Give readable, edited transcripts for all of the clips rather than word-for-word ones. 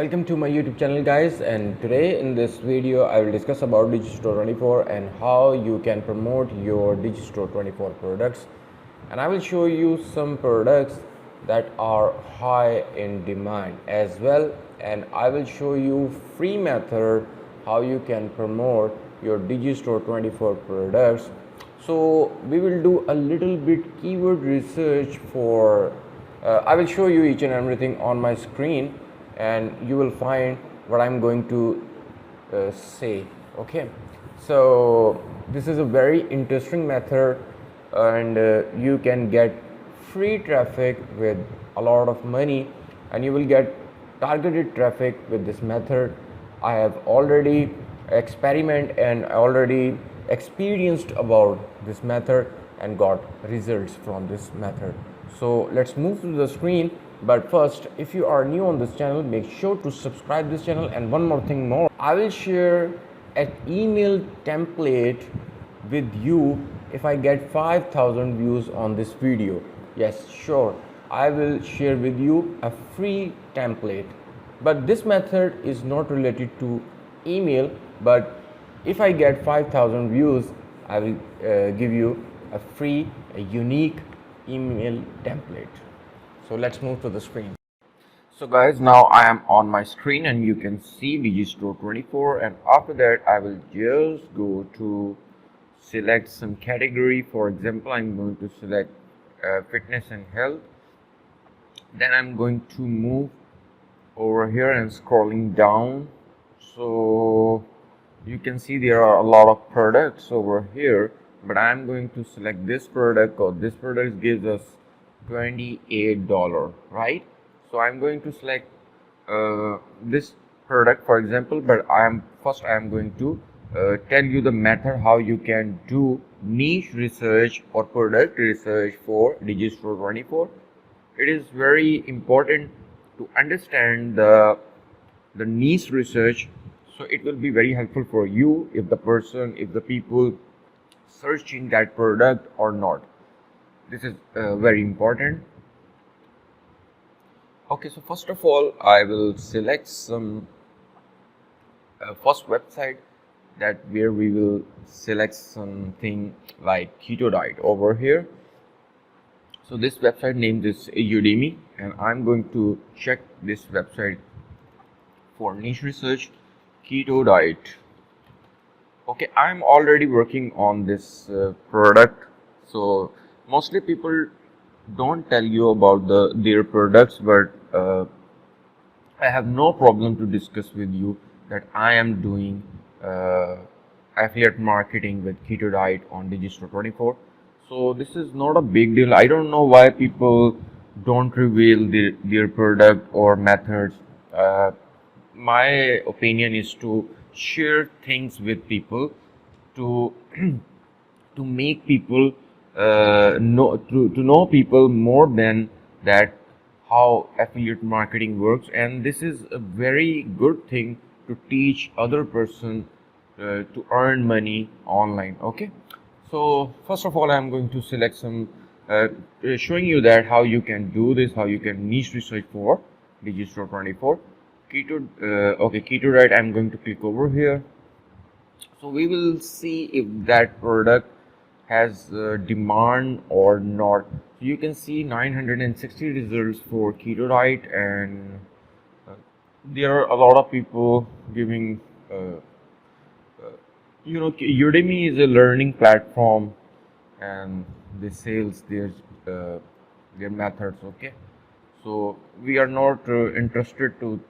Welcome to my YouTube channel guys, and today in this video I will discuss about Digistore24 and how you can promote your Digistore24 products, and I will show you some products that are high in demand as well, and I will show you free method how you can promote your Digistore24 products. So we will do a little bit keyword research for I will show you each and everything on my screen, and you will find what I'm going to say. Okay, so this is a very interesting method, and you can get free traffic with a lot of money, and you will get targeted traffic with this method. I have already experiment and already experienced about this method and got results from this method. So let's move to the screen. But first, if you are new on this channel, make sure to subscribe this channel. And one more thing more, I will share an email template with you if I get 5,000 views on this video. Yes, sure, I will share with you a free template. But this method is not related to email, but if I get 5,000 views, I will give you a free, a unique email template. So let's move to the screen. So guys, now I am on my screen and you can see Digistore24, and after that I will just go to select some category. For example, I'm going to select fitness and health. Then I'm going to move over here and scrolling down. So you can see there are a lot of products over here, but I'm going to select this product because this product gives us $28, right? So I'm going to select this product, for example, but I am going to tell you the method how you can do niche research or product research for Digistore24. It is very important to understand the niche research, so it will be very helpful for you if the people searching that product or not. This is very important. Okay, so first of all I will select some first website that where we will select something like keto diet over here. So this website name is Udemy, and I'm going to check this website for niche research, keto diet. Okay, I'm already working on this product, so mostly people don't tell you about their products, but I have no problem to discuss with you that I am doing affiliate marketing with keto diet on Digistore24. So this is not a big deal. I don't know why people don't reveal their product or methods. My opinion is to share things with people to to make people know people more than that how affiliate marketing works, and this is a very good thing to teach other person to earn money online. Okay, so first of all I'm going to select some showing you that how you can do this, how you can niche research for Digistore24. Keto diet, I'm going to click over here. So we will see if that product has demand or not. So you can see 960 results for keto diet, and there are a lot of people giving Udemy is a learning platform, and they sales their methods. Okay, so we are not interested to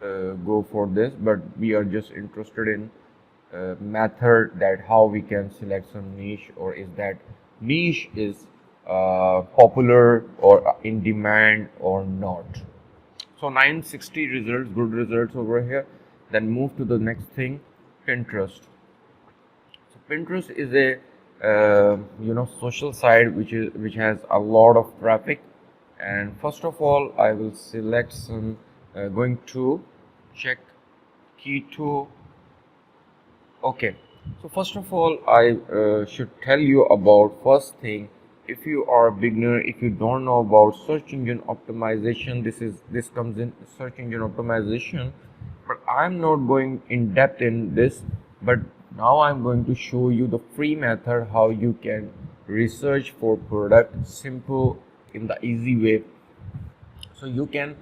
go for this, but we are just interested in method that how we can select some niche, or is that niche is popular or in demand or not. So 960 results, good results over here. Then move to the next thing, Pinterest. So Pinterest is a social site which has a lot of traffic, and first of all I will select some going to check keto. Okay, so first of all I should tell you about first thing, if you are a beginner, if you don't know about search engine optimization, this comes in search engine optimization. But I'm not going in depth in this, but now I'm going to show you the free method how you can research for product simple in the easy way. So you can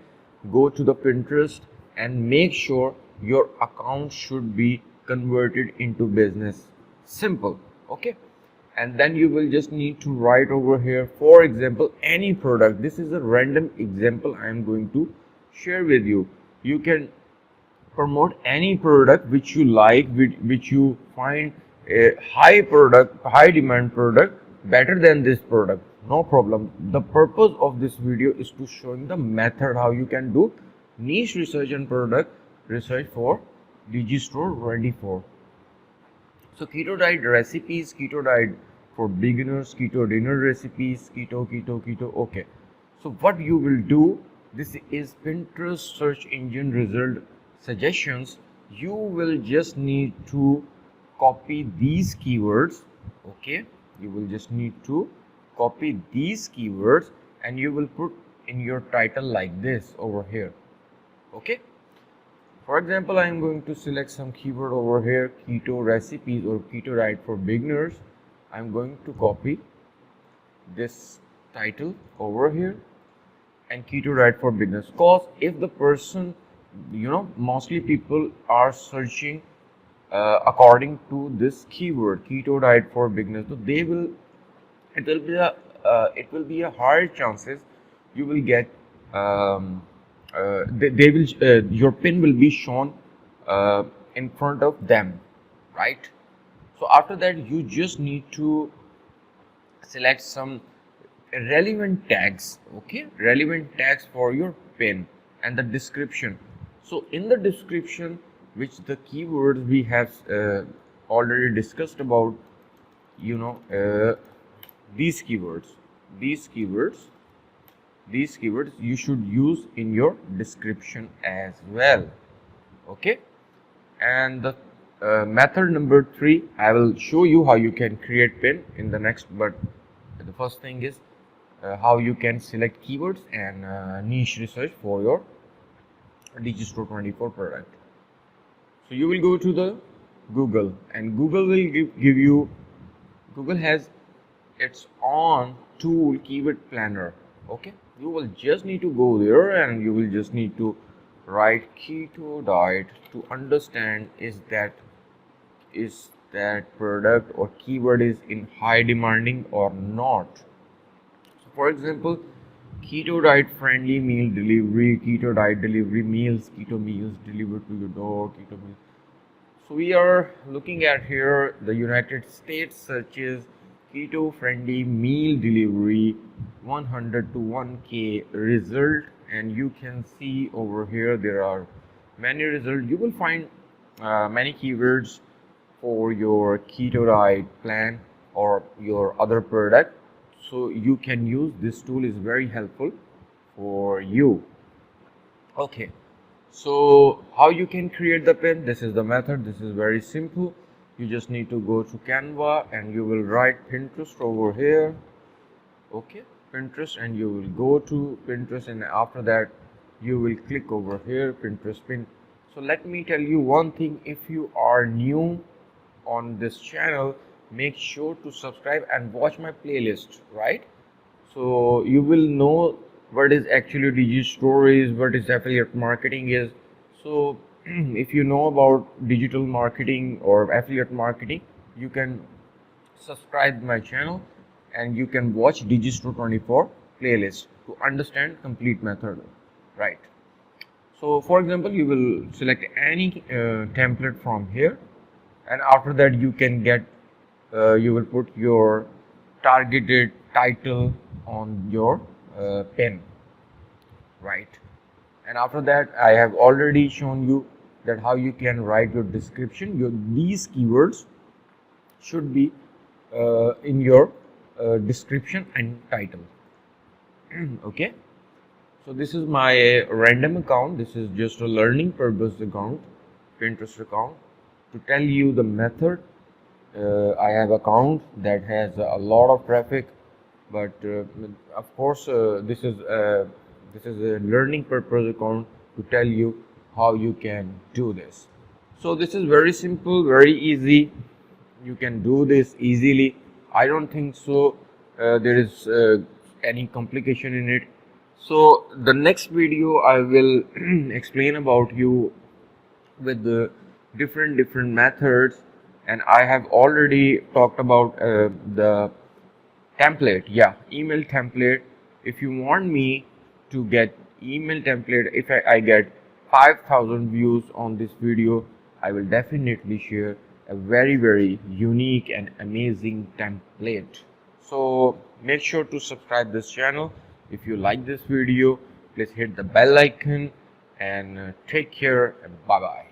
go to the Pinterest and make sure your account should be converted into business. Simple. Okay, and then you will just need to write over here, for example, any product. This is a random example I am going to share with you. You can promote any product which you like, which you find a high demand product better than this product. No problem. The purpose of this video is to showing the method how you can do niche research and product research for Digistore24. So keto diet recipes, keto diet for beginners, keto dinner recipes, keto. Okay. So what you will do, this is Pinterest search engine result suggestions. You will just need to copy these keywords. Okay. You will just need to copy these keywords and you will put in your title like this over here. Okay. For example, I am going to select some keyword over here, keto recipes or keto diet for beginners. I am going to copy this title over here and keto diet for beginners. Cause if the person, mostly people are searching according to this keyword, keto diet for beginners, so it will be a higher chances you will get they will your pin will be shown in front of them, right? So after that you just need to select some relevant tags. Okay, relevant tags for your pin and the description. So in the description, which the keywords we have already discussed about, these keywords you should use in your description as well. Okay, and the method number 3, I will show you how you can create pin in the next, but the first thing is how you can select keywords and niche research for your Digistore24 product. So you will go to the Google, and Google will Google has its own tool, keyword planner. Okay, you will just need to go there and you will just need to write keto diet to understand is that product or keyword is in high demanding or not. So for example, keto diet friendly meal delivery, keto diet delivery meals, keto meals delivered to your door, keto meals. So we are looking at here the United States searches keto friendly meal delivery 100 to 1K result, and you can see over here there are many results. You will find many keywords for your keto diet plan or your other product, so you can use this tool, is very helpful for you. Okay, so how you can create the pin, this is the method. This is very simple. You just need to go to Canva and you will write Pinterest over here. Okay, Pinterest, and you will go to Pinterest, and after that you will click over here Pinterest pin. So let me tell you one thing, if you are new on this channel, make sure to subscribe and watch my playlist, right? So you will know what is actually Digistore is, what is affiliate marketing is. So if you know about digital marketing or affiliate marketing, you can subscribe my channel and you can watch Digistore24 playlist to understand complete method, right? So for example, you will select any template from here, and after that you can get you will put your targeted title on your pen, right? And after that I have already shown you that how you can write your description. These keywords should be in your description and title. Okay, so this is my random account. This is just a learning purpose account, Pinterest account, to tell you the method. I have account that has a lot of traffic, but of course this is a learning purpose account to tell you how you can do this. So this is very simple, very easy. You can do this easily. I don't think so there is any complication in it. So the next video I will explain about you with the different methods, and I have already talked about the template. Yeah, email template. If you want me to get email template, if I get 5,000 views on this video, I will definitely share a very unique and amazing template. So make sure to subscribe this channel. If you like this video, please hit the bell icon, and take care and bye bye.